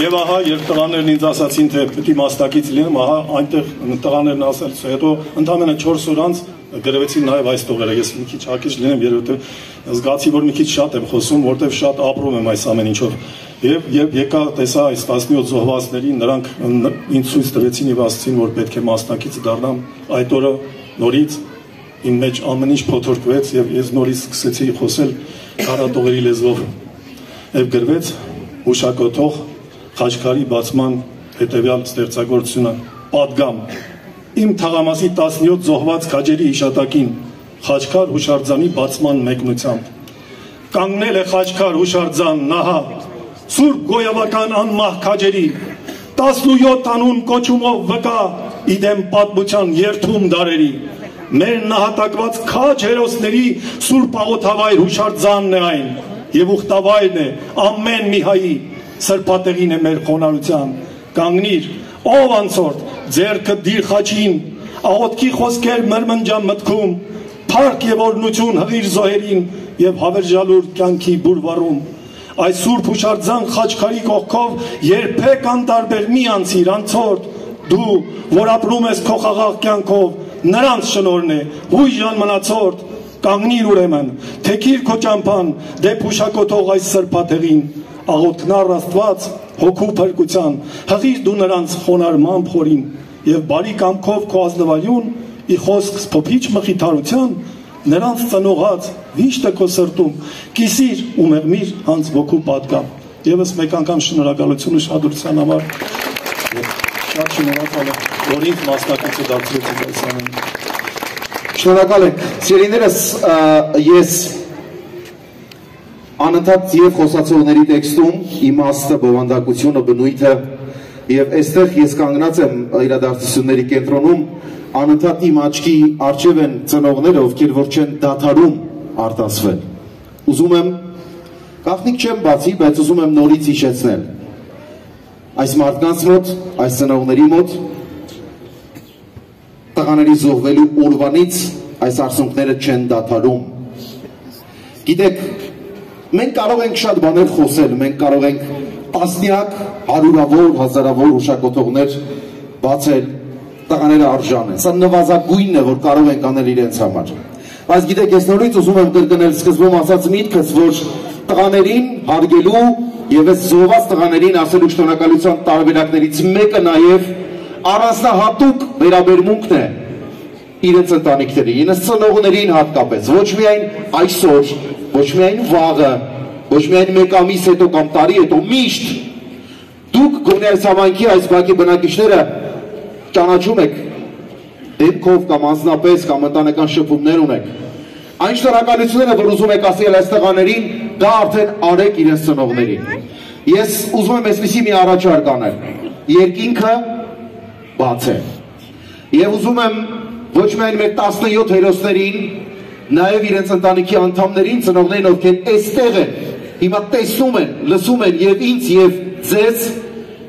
Եվ ահա, երբ տղաներն ինձ ասացին, թե պիտի մասնակից լինեմ, ահա այնտեղ տղաներն ասելուց հետո ընդամենը 4 օր անց գրվեցին նաև այս տողերը, ես մի քիչ հակից լինեմ, երբ զգացի, որ մի քիչ շատ եմ խոսում, որտեղ շատ ապրում եմ այս ամեն ինչով։ Եվ եկա տեսա այս 17 զոհվածներին, նրանք ինձ ցույց տվեցին եւ ասացին, որ պետք է մասնակից դառնամ, այդ օրը նորից իմ մեջ ամեն ինչ փոթորկվեց եւ ես նորից սկսեցի խոսել քարատողերի լեզվով։ Եվ գրվեց հուշակոթող Խաչքարի բացման հետևյալ ստեղծագործությունը, պատգամ, իմ թաղամասի 17 զոհված քաջերի հիշատակին, Խաչքար հուշարձանի բացման մեկնությամբ, կանգնել է Խաչքար հուշարձան նահա, սուրբ գոյավական անմահ քաջերի, 17 անուն կոչումով վկա, իդեմ պատմության երթում դարերի, մեր նահատակված քաջ հերոսների սուրբ աղոթավայր հուշարձանն է այն, եւ ուխտավայրն է ամեն մի հայի, սրբատեղին է մեր խոնարհության, կանգնիր, ով անցորդ, ձեռքը դիր խաչին, աղոթքի խոսքեր մրմնջան մտքում, փառք եւ օրհնություն հղիր զոհերին եւ հավերժալուր կյանքի բուրվարում, այս սուրբ հուշարձան Խաչքարի կողքով երբեք անտարբեր մի անցիր անցորդ, դու, որ ապրում ես քո խաղաղ կյանքով, նրանց շնորհն է, հույժան մնացորդ, կանգնիր ուրեմն, թեքիր քո ճամփան, դեպ հուշակոթող այս սրբատեղին, աղոթքնար Աստված, հոգու փրկության, հղիր դու նրանց խոնարհման փորին եւ բարի կամքով քո ազնվայուն, ի խոսք սփոփիչ մխիթարության, նրանց ծնողած վիշտը քո սրտում, կիսիր ու մեղմիր հանց ոգու պատգամ։ Եվս մեկ անգամ շնորհակալություն ուշադրության համար։ Շատ շնորհակալ եմ, որ ինձ մասնակից դարձրեցիք այս ամենին։ Շնորհակալ ենք, սիրելիներս, ես անընդհատ եւ խոսացողների տեքստում իմաստը, բովանդակությունը, բնույթը եւ այստեղ ես կանգնած եմ իրադարձությունների կենտրոնում, անընդհատ իմ աչքի առջև են ծնողները, ովքեր որ չեն դադարում արտասվել։ Ուզում եմ, գաղտնիք չեմ բացի, բայց ուզում եմ նորից հիշեցնել այս մարդկանց մոտ, այս ծնողների մոտ, տղաների զոհվելու օրվանից այս արցունքները չեն դադարում։ Գիտեք, մենք կարող ենք շատ բաներ խոսել, մենք կարող ենք տասնյակ, հարյուրավոր, հազարավոր հուշակոթողներ բացել, տղաները արժան են, սա նվազագույնն է, որ կարող ենք անել իրենց համար։ Բայց գիտեք, ես նորից ուզում եմ կրկնել սկզբում ասած միտքս, որ տղաներին հարգելու եւ այս զոհված տղաներին ասելու շնորհակալության տարբերակներից մեկը նաեւ առանձնահատուկ վերաբերմունքն է իրենց ընտանիքների, իրենց ծնողներին հատկապես, ոչ միայն այսօր, ոչ միայն վաղը, ոչ միայն մեկ ամիս հետո կամ տարի հետո, միշտ դուք գոնե այս համայնքի այս բակի բնակիչները ճանաչում եք դեպքով կամ անձնապես կամ ընտանեկան շփումներ ունեք։ Այն շնորհակալությունները, որ ուզում եք ասել այս տղաներին, դա արդեն արեք իրենց ծնողներին։ Ես ուզում եմ այսպիսի մի առաջարկ անել։ Երկինքը բաց է։ Եվ ուզում եմ ոչ միայն մեր 17 հերոսներին, նաև իրենց ընտանիքի անդամներին, ծնողներին, ովքեր այստեղ են, հիմա տեսնում են, լսում են եւ ինձ եւ ձեզ,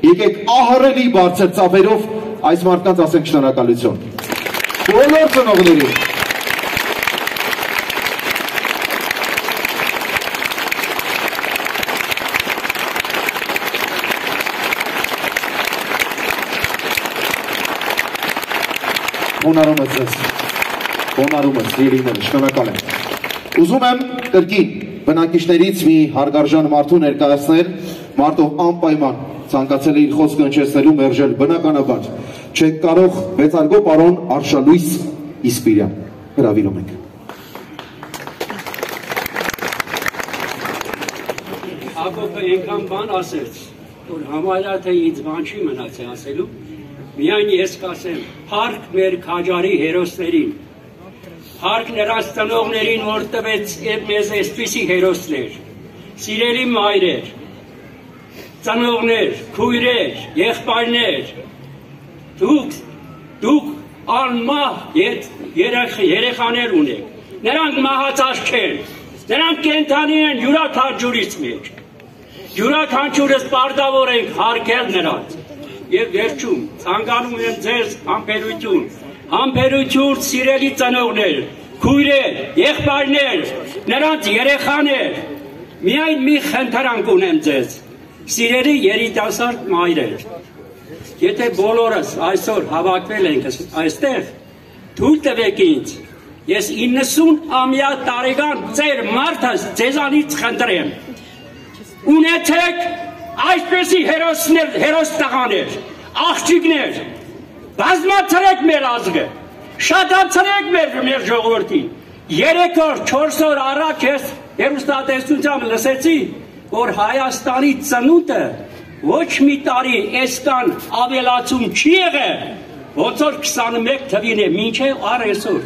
եկեք ահռելի բարձր ծափերով այս մարդկանց ասենք շնորհակալություն։ Բոլոր ծնողներին։ Խոնարհում եմ ձեզ։ Խոնարհում եմ, սիրելիներ, շնորհակալ եմ։ Ուզում եմ կրկին բնակիչներից մի հարգարժան մարդու ներկայացնել, մարդով անպայման ցանկացել է իր խոսքը հնչեցնելու մերժել, բնականաբար չեք կարող, մեծարգո պարոն Արշալույս Իսպիրյան, հրավիրում ենք։ Հակոբը այնքան բան ասեց, որ համարյա թե ինձ բան չի մնացի ասելու, միայն ես կասեմ, փառք մեր քաջարի հերոսներին, փառք նրանց ծնողներին, որ տվեց մեզ այսպիսի հերոսներ, սիրելի մայրեր, ծնողներ, քույրեր, եղբայրներ, դուք անմահ երեխաներ ունեք, նրանք մահացած չեն, նրանք կենդանի են յուրաքանչյուրից մեջ, յուրաքանչյուրս պարտավոր ենք հարգել նրանց, եւ վերջում ցանկանում եմ ձեզ համբերություն, սիրելի ծնողներ, քույրեր, եղբայրներ, նրանց երեխաներ, միայն մի խնդրանք ունեմ ձեզ, սիրելի երիտասարդ մայրեր, եթե բոլորս այսօր հավաքվել ենք այստեղ, թույլ տվեք ինձ, ես 90-ամյա տարեկան ձեր մարդս ձեզանից խնդրեմ, ունեցեք այսպեսի հերոս տղաներ, աղջիկներ, բազմացրեք մեր ազգը, շատացրեք մեր ժողովրդին, 3 օր, 4 օր առաջ ես հեռուստատեսությամբ լսեցի, որ Հայաստանի ծնունդը ոչ մի տարի այսքան ավելացում չի եղել, ոնց որ 21 թվին է, մինչև այսօր։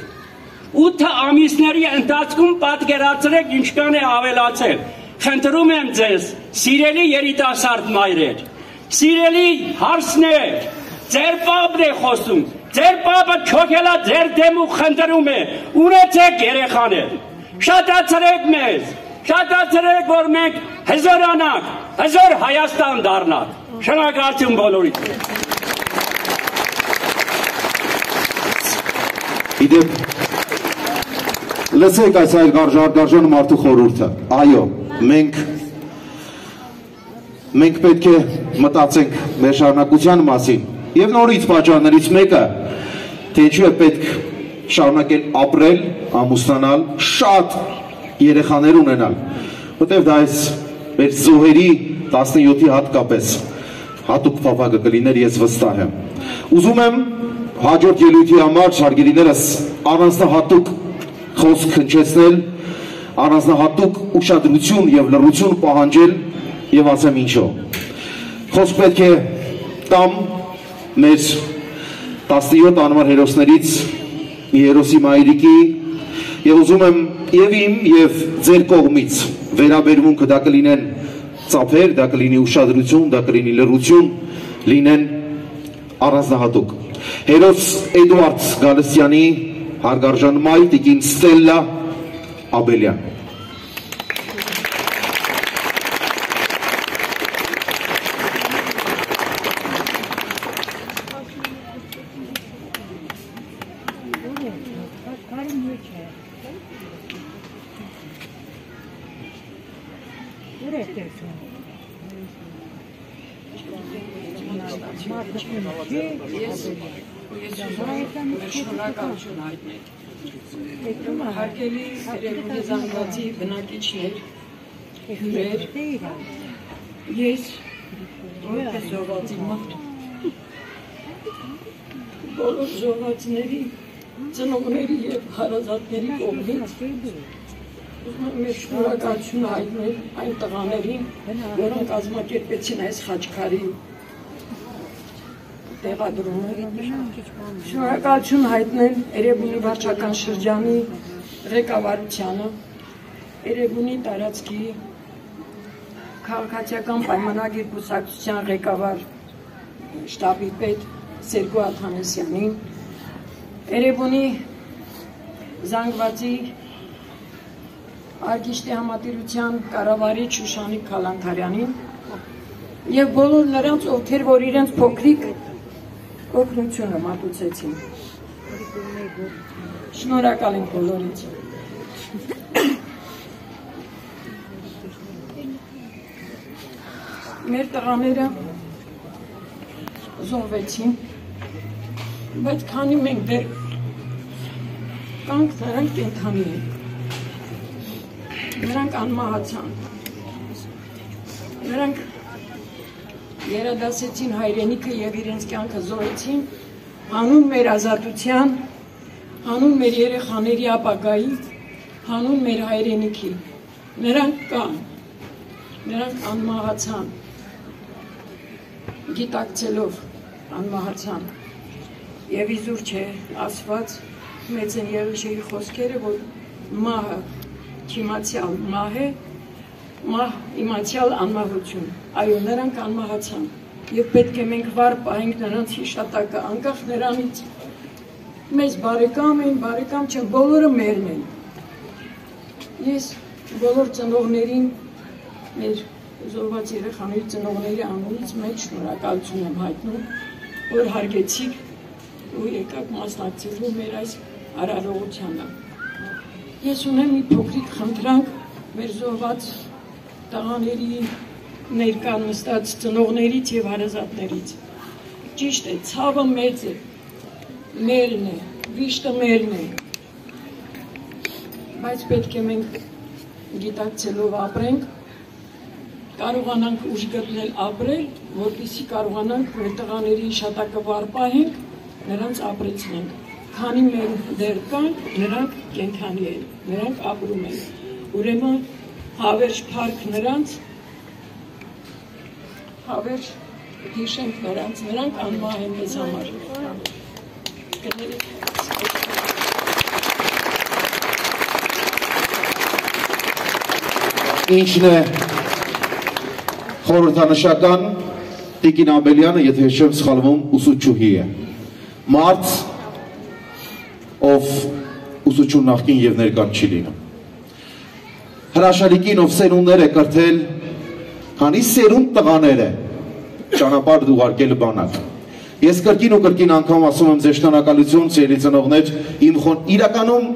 8 ամիսների ընթացքում պատկերացրեք ինչքան է ավելացել։ Խնդրում եմ ձեզ, սիրելի երիտասարդ մայրեր, սիրելի հարսներ, ձեր պապն է խոսում, ձեր պապը չոքելա ձեր դեմ ու խնդրում է, ունեցեք երեխաներ, շատացրեք մեզ, շատացրեք, որ մենք հզորանանք, հզոր Հայաստան դառնանք, շնորհակալություն բոլորիդ։ Իդեպ, լսեք այս հարգարժան մարդու խորհուրդը, այո, մենք պետք է մտածենք մեր շարունակության մասին և նորից պատճառներից մեկը, թե ինչու է պետք շարունակել ապրել, ամուսնանալ, շատ երեխաներ ունենալ, որտև դա այս մեր զոհերի 17-ի հատկապես հատուկ փափագը կլիներ, ես վստահ եմ։ Ուզում եմ հաջորդ ելույթի համար հարգելիներս առանձնահատուկ խոսք հնչեցնել, առանձնահատուկ ուշադրություն և լռություն պահանջել և ասեմ ինչով։ Խոսք պետք է տամ մեր 17 անվար հերոսներից մի հերոսի մայրիկի և ուզում եմ և իմ և ձեր կողմից վերաբերմունքը դա կլինեն ծափեր, դա կլինի ուշադրություն, դա կլինի լռություն, լինեն առանձնահատուկ։ Հերոս Էդուարդ Գալստյանի հարգարժան մայր տիկին Ստելլա Աբելյան։ Շնորհակալություն հայտնել։ Հարգելի Երևանի զանգվածի բնակիչներ, հյուրեր, ես որպես զոհվածի մարդ, բոլոր զոհվածների, ծնողների և հարազատների կողմից մեր շնորհակալություն հայտնել այն տղաներին, որոնք կազմակերպեցին այս խաչքարի տեղադրումը, շնորհակալություն հայտնել Էրեբունի վարչական շրջանի ղեկավարությանը, Էրեբունի տարածքի քաղաքացիական պայմանագիր կուսակցության ղեկավար շտաբի պետ Սերգո Աթանեսյանին, Էրեբունի զանգվածի Արգիշտի համատիրության կառավարիչ Շուշանիկ Քալանթարյանին և բոլոր նրանց, ովքեր որ իրենց փոքրիկ օգնությունը մատուցեցին։ Շնորհակալ եմ բոլորից։ Մեր տղաները զոհվեցին, բայց քանի մենք դեռ կանք նրանք կենթանի են, նրանք անմահացան, նրանք երադասեցին հայրենիքը և իրենց կյանքը զոհեցին, հանուն մեր ազատության, հանուն մեր երեխաների ապագայի, հանուն մեր հայրենիքի, նրանք կան, նրանք անմահացան, գիտակցելով անմահացան, և իզուր չէ ասված մեծ են Եղիշեի խոսքերը, որ մահը չիմացյալ մահ է, մահ իմացյալ անմահություն, այո նրանք անմահացան, և պետք է մենք վար պահենք նրանց հիշատակը, անկախ նրանից մեզ բարեկամ են, բարեկամ չեն, բոլորը մերն են, ես բոլոր ծնողներին, մեր զոհված երեխաների ծնողների անունից մեծ շնորհակալություն եմ հայտնում, որ հարգեցիք ու եկաք մասնակցելու մեր այս արարողությանը։ Ես ունեմ մի փոքրիկ խնդրանք մեր զոհված տղաների ներկա նստած ծնողներից և հարազատներից։ Ճիշտ է, ցավը մեծ է, մերն է, վիշտը մերն է, բայց պետք է մենք գիտակցելով ապրենք, կարողանանք ուժ գտնել ապրել, որպեսզի կարողանանք մեր տղաների հիշատակը վար պահենք, նրանց ապրեցնենք, քանի մեր դեռ կան, նրանք կենդանի են, նրանք ապրում են, ուրեմն հավերժ փառք նրանց, հավերժ հիշենք նրանք անմահ են մեզ համար։ Ինչն է խորհրդանշական Տիկին Աբելյանը, եթե չեմ սխալվում, ուսուցչուհի է։ Մարդ, ով ուսուցչուն նախկին և ներկան չի լինում։ Հրաշալիքին, ով սերունդներ է կրթել, քանի սերունդ տղաներ է ճանապարհ ուղարկել բանակ։ Ես կրկին ու կրկին անգամ ասում եմ ձեր շնորհակալություն, սիրելի ծնողներ, իրականում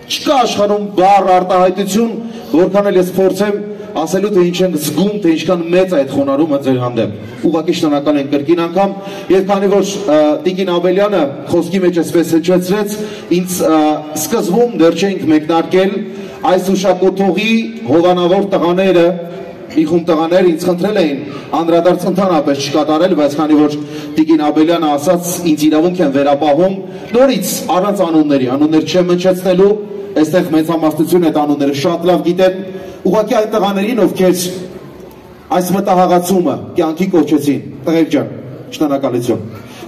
չկա աշխարհում բառ արտահայտություն, որքան էլ ես փորձեմ ասելու թե ինչ ենք զգում, թե ինչքան մեծ է այդ խոնարհումը ձեր հանդեպ։ Ուղղակի շնորհակալ ենք կրկին անգամ, եւ քանի որ Տիկին Աբելյանը խոսքի մեջ էսպես հնչեցրեց, ինձ սկզբում դեռ չենք մեկնարկել այս ուշակոթողի հովանավոր տղաները, մի խումբ տղաներ ինձ խնդրել էին անդրադարձ ընդհանրապես չկատարել, բայց քանի որ Տիկին Աբելյանը ասաց ինձ իրավունք են վերապահում, նորից առանց անուններ չեմ հնչեցնելու, այստեղ մեծամասնություն այդ անունները շատ լավ գիտեն, ուղղակի այն տղաներին, ովքեր այս մտահաղացումը կյանքի կոչեցին, տղեր ջան, շնորհակալություն,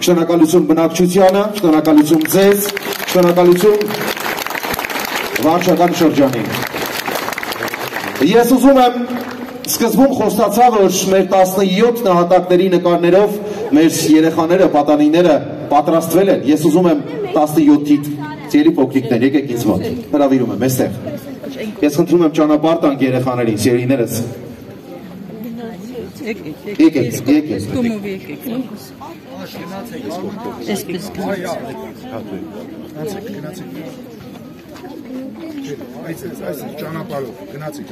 շնորհակալություն բնակչությանը, շնորհակալություն ձեզ, շնորհակալություն վարչական շրջանին։ Ես ուզում եմ սկզբում խոստացա, որ մեր 17 նահատակների նկարներով մեր երեխաները, պատանիները պատրաստվել են, ես ուզում եմ 17-ից ծերի փոքրիկներ, եկեք ինձ մոտ, հրավիրում եմ, այստեղ։ Ես խնդրում եմ ճանապարհ տանք երեխաներին, սիրելիներս։ Եկեք։ Այս ճանապարհով գնացիք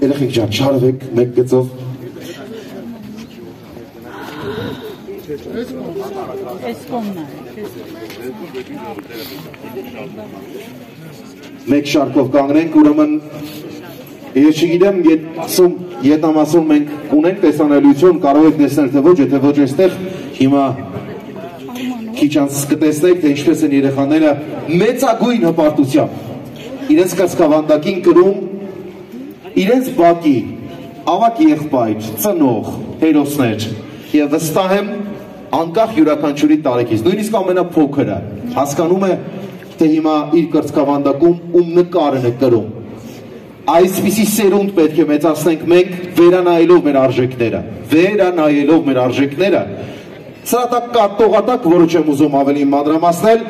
Երեխեք ջան, շարվեք մեկ գծով։ Մեկ շարքով կանգնենք, ուրեմն ես չգիտեմ, Ետնամասում մենք ունենք տեսանելիություն, կարող եք տեսնել թե ոչ, եթե ոչ այստեղ, հիմա քիչ անց կտեսնեք, թե ինչպես են երեխաները մեծագույն հպարտությամբ իրենց կրծքավանդակին կրում իրենց բակի ավակ եղբայր, ծնող, հերոսներ եւ վստահ եմ անկախ յուրաքանչյուրի տարեկից, նույնիսկ ամենափոքրը հասկանում է, թե հիմա իր կրծքավանդակում ում նկարն է կրում։ Այսպիսի սերունդ պետք է մեծացնենք մենք վերանայելով մեր արժեքները, սրա տակ կա տողատակ, որը չեմ ուզում ավելի մանրամասնել,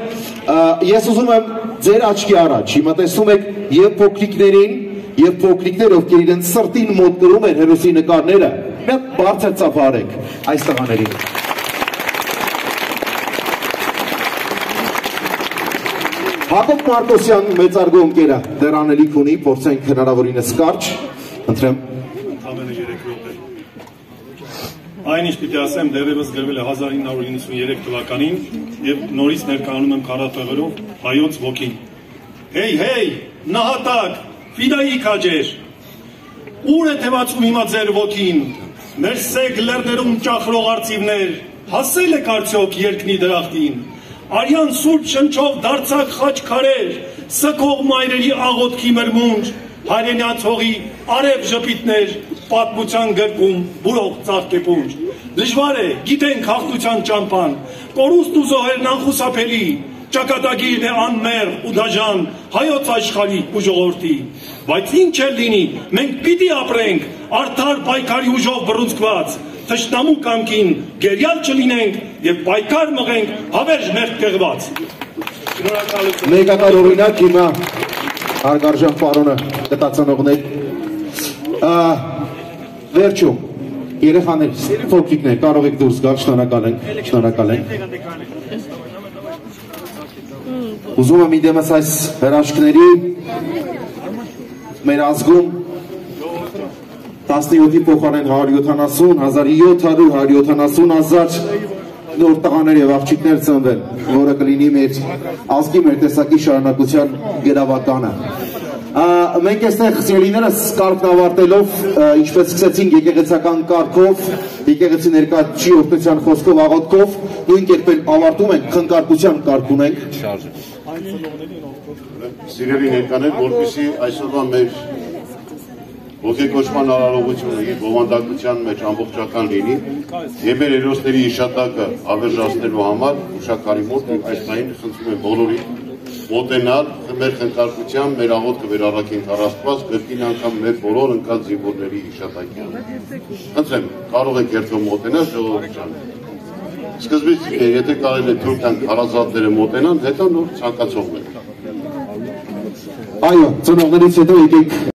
ես ուզում եմ ձեր աչքի առաջ, հիմա տեսնում եք եւ փոքրիկներին, եւ փոքրիկներ, ովքեր իրենց սրտին մոտ կրում են հերոսի նկարները, մի հատ բարձր ծափարեք այս տղաներին։ Հակոբ Մարտոսյան մեծարգո ընկերը դեռ անելիք ունի, փորձենք հնարավորինս կարճ, ընտրեմ։ Ամենը 3 րոպե։ Այնինչ պիտի ասեմ, դեռևս գրվել է 1993 թվականին եւ նորից ներկայանում եմ քառատեղերով հայոց ոգին։ Հեյ, նահատակ, ֆիդայի քաջեր։ Ուր է թևածում հիմա ձեր ոգին։ Մեր սեկ լեռներում ճախրող արծիվներ, հասել եք արդյոք երկնի դրախտին։ Արյան սուրբ շնչով դարձակ խաչքարեր, սքող մայրերի աղոթքի մրմունջ, հայրենյաց հողի արև ժպիտներ, պատմության գրկում բուրող ծաղկեպունջ։ Դժվար է, գիտենք հաղթության ճամփան, կորուստն ու զոհերն անխուսափելի, ճակատագիրն է անմեղ ու դաժան հայոց աշխարհի ու ժողովրդի։ Բայց ինչ էլ լինի, մենք պիտի ապրենք արդար պայքարի ուժով բռունցքված, թշնամու կամքին գերյալ չլինենք եւ պայքար մղենք հավերժ մեղք կեղված։ Շնորհակալություն։ Մեկական օրինակ հիմա հարգարժան պարոնը կտացանողներ վերջում երեխաներ, փոքրիկներ, կարող եք դուրս գալ, շնորհակալ ենք։ Ուզում եմ իդեմս այս հրաշքների մեր ազգում 17-ի փոխարեն 170, 170,000 նոր տղաներ եւ աղջիկներ ծնվել, որը կլինի մեր ազգի, մեր տեսակի շարունակության գրավականը։ Մենք այստեղ սիրելիներս կարգն ավարտելով, ինչպես սկսեցինք եկեղեցական կարգով, եկեղեցի ներկայացուցիչ օրհնության խոսքով, աղոթքով, նույն կերպ ավարտում ենք, խնկարկության կարգ ունենք։ Սիրելի ներկաներ, որպեսզի այսօրվա մեր ոգեկոչման արարողությունը իր բովանդակության մեջ ամբողջական լինի եւ մեր հերոսների հիշատակը հավերժացնելու համար ուշակարի մոտ այս պահին խնդրում եմ բոլորին մոտենալ մեր խնկարկությամբ, մեր աղոթքը վերառակենք առաստված, կրկին անգամ մեր բոլոր ընկած զինվորների հիշատակին։ Խնդրեմ, կարող եք երբեք մոտենալ ժողովրդին։ Սկզբից եթե կարելի է թույլ տանք հարազատները մոտենան, հետո նոր ցանկացողներ։ Այո, ծնողներից հետո եկեք